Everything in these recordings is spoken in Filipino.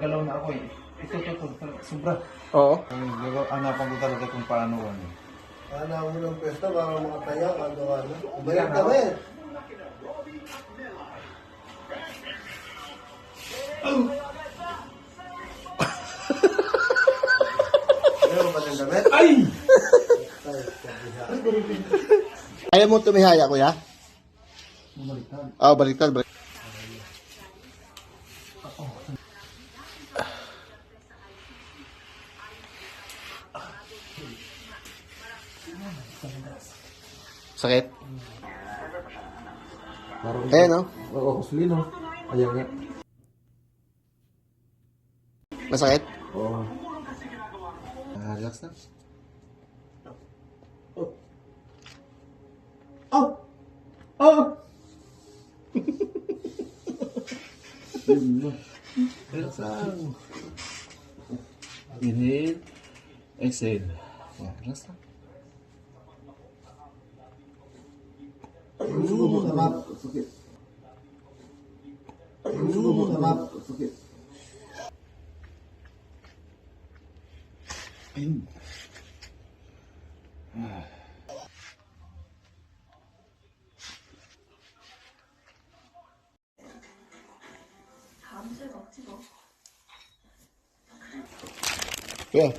Galaw na ako eh. Ito, sobra. Oo. Hanapan ko talaga kung paano ano. Hanap mo ng pwesto para makataya, ano. Ubayang kami. Ayaw ba ng damit? Ay! Ayaw mo tumihaya, kuya? Bumaliktad. Baliktad. Sakit? Ayan, no? Oo, kusulino. Ayan nga. Masakit? Oo. Relax na. Relax lang. Inhale. Exhale. Relax lang. Sugo mo tamap. Sakit. Sugo mo tamap. Sakit. Ayun. Yeah.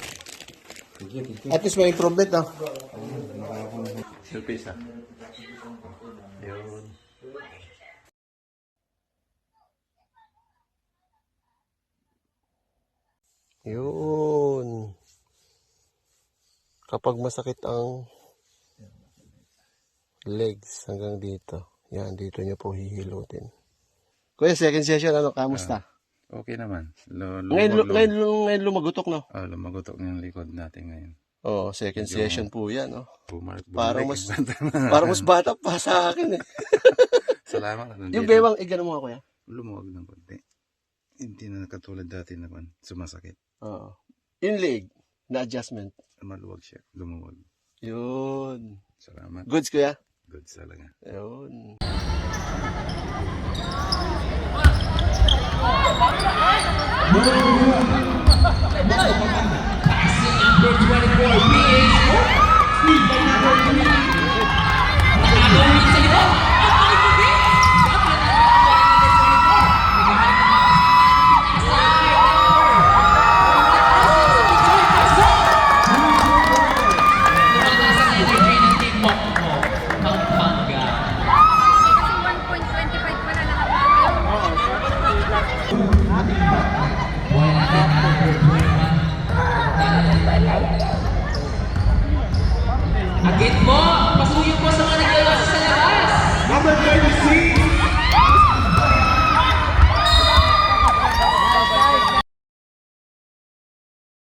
At least may improvement, no? Silpis ah. Yun. Yun. Kapag masakit ang legs hanggang dito, yan, dito nyo po hihilutin. Kuya, second session, ano, kamusta? Okay naman. Ngayon lumagutok, no? Lumagotok yung likod natin ngayon. Oo, second session po yan, no? Parang Parang mas bata pa sa akin, eh. Salamat. Yung bewang, igano mo nga, kuya? Lumuwag ng konti. Hindi na katulad dati naman. Sumasakit. Oo. Yung leg, na adjustment. Maluwag siya. Lumuwag. Yun. Salamat. Goods, kuya? Good talaga. Yun. Agit mo! Pasuyo mo sa